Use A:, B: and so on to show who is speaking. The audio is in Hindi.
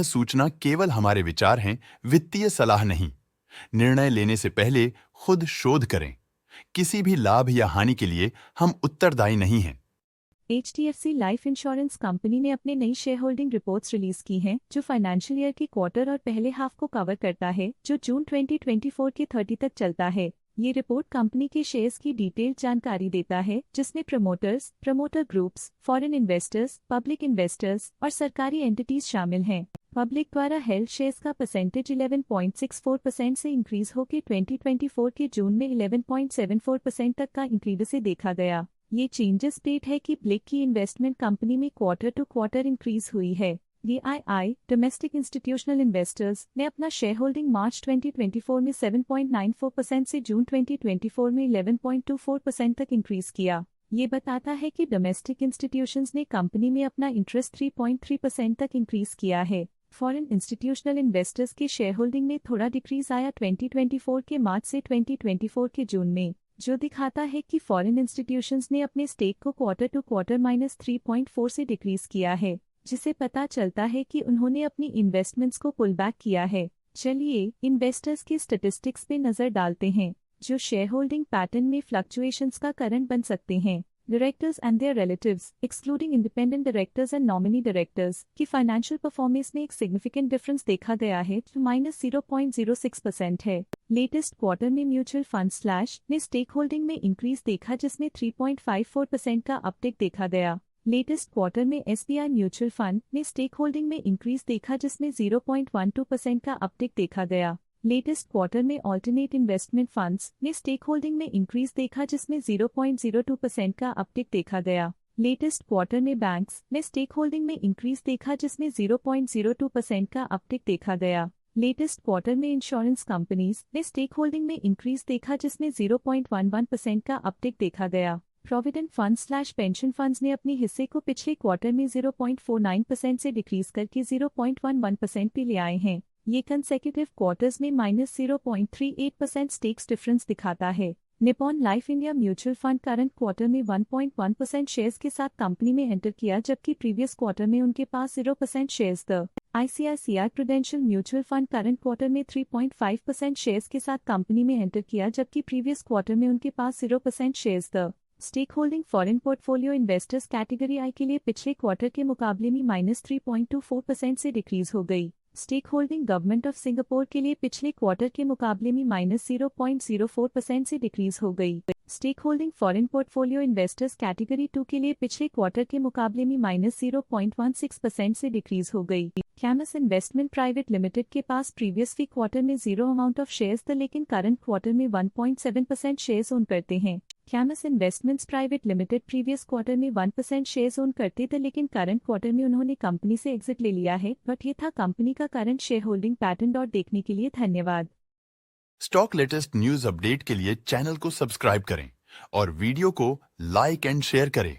A: सूचना केवल हमारे विचार हैं, वित्तीय सलाह नहीं। निर्णय लेने से पहले खुद शोध करें। किसी भी लाभ या हानि के लिए हम उत्तरदायी नहीं हैं।
B: HDFC लाइफ इंश्योरेंस कंपनी ने अपने नई शेयर होल्डिंग रिपोर्ट्स रिलीज की हैं, जो फाइनेंशियल ईयर के क्वार्टर और पहले हाफ को कवर करता है, जो जून 2024 के 30 तक चलता है। ये रिपोर्ट कंपनी के शेयर्स की डिटेल्ड जानकारी देता है, जिसमें promoters, promoter groups, foreign investors, public investors और सरकारी एंटिटीज शामिल हैं। पब्लिक द्वारा हेल्ड शेयर्स का परसेंटेज 11.64% से इंक्रीज होकर 2024 के जून में 11.74% तक का इंक्रीज से देखा गया। ये चेंजेस पेड है कि ब्लिक की इन्वेस्टमेंट कंपनी में क्वार्टर टू क्वार्टर इंक्रीज हुई है। DII डोमेस्टिक इंस्टीट्यूशनल इन्वेस्टर्स ने अपना शेयर होल्डिंग मार्च 2024 में 7.94% से जून 2024 में 11.24% तक इंक्रीज किया। ये बताता है कि डोमेस्टिक इंस्टीट्यूशंस ने कंपनी में अपना इंटरेस्ट 3.3% तक इंक्रीज किया है। फॉरेन इंस्टीट्यूशनल इन्वेस्टर्स के शेयर होल्डिंग में थोड़ा डिक्रीज आया 2024 के मार्च से 2024 के जून में, जो दिखाता है कि फॉरेन इंस्टीट्यूशंस ने अपने स्टेक को क्वार्टर टू क्वार्टर -3.4 से डिक्रीज किया है, जिसे पता चलता है कि उन्होंने अपनी इन्वेस्टमेंट्स को पुल बैक किया है। चलिए इन्वेस्टर्स की स्टैटिस्टिक्स पे नजर डालते हैं, जो शेयर होल्डिंग पैटर्न में फ्लक्चुएशंस का कारण बन सकते हैं। Directors and their relatives, excluding independent directors and nominee directors, की फाइनेंशियल परफॉर्मेंस में एक सिग्निफिकेंट डिफरेंस देखा गया है, जो -0.06% है। लेटेस्ट क्वार्टर में म्यूचुअल फंड स्लैश ने स्टेक होल्डिंग में इंक्रीज देखा, जिसमें 3.54% का अपटेक देखा गया। लेटेस्ट क्वार्टर में SBI म्यूचुअल फंड ने स्टेक होल्डिंग में इंक्रीज देखा, जिसमें 0.12% का अपटेक देखा गया। लेटेस्ट क्वार्टर में ऑल्टरनेट इन्वेस्टमेंट फंड्स ने स्टेक होल्डिंग में इंक्रीज देखा, जिसमें 0.02% का अपटेक देखा गया। लेटेस्ट क्वार्टर में बैंक्स ने स्टेक होल्डिंग में इंक्रीज देखा, जिसमें 0.02% का अपटेक देखा गया। लेटेस्ट क्वार्टर में इंश्योरेंस कंपनीज ने स्टेक होल्डिंग में इंक्रीज देखा, जिसमें 0.11% का अपटेक देखा गया। Provident fund slash pension funds ने अपने हिस्से को पिछले क्वार्टर में 0.49% से डिक्रीज करके 0.11% पे ले आए हैं। ये कंसेक्यूटिव क्वार्टर्स में -0.38% स्टेक्स डिफरेंस दिखाता है। Nippon life India mutual fund current quarter में 1.1% शेयर्स के साथ कंपनी में एंटर किया, जबकि प्रीवियस क्वार्टर में उनके पास 0% शेयर्स थे। ICICI prudential mutual fund current quarter में 3.5% शेयर्स के साथ कंपनी में एंटर किया, जबकि प्रीवियस क्वार्टर में उनके पास 0% शेयर्स थे। Stake holding foreign portfolio investors category I के लिए पिछले क्वार्टर के मुकाबले में -3.24% से डिक्रीज हो गई। Stake holding government of Singapore के लिए पिछले क्वार्टर के मुकाबले में -0.04% से डिक्रीज हो गई। Stake holding foreign portfolio investors category 2 के लिए पिछले क्वार्टर के मुकाबले में -0.16% से डिक्रीज हो गई। कैमस इन्वेस्टमेंट प्राइवेट लिमिटेड के पास प्रीवियस वी क्वार्टर में 0 अमाउंट ऑफ शेयर्स थे, लेकिन करंट क्वार्टर में 1.7% शेयर्स ओन करते हैं। कैमस investments private limited previous quarter में 1% शेयर्स ओन करते थे, लेकिन करंट क्वार्टर में उन्होंने कंपनी से एग्जिट ले लिया है। बट ये था कंपनी का करंट शेयर होल्डिंग पैटर्न। और देखने के लिए धन्यवाद।
A: स्टॉक लेटेस्ट न्यूज अपडेट के लिए चैनल को सब्सक्राइब करें और वीडियो को लाइक एंड शेयर करें।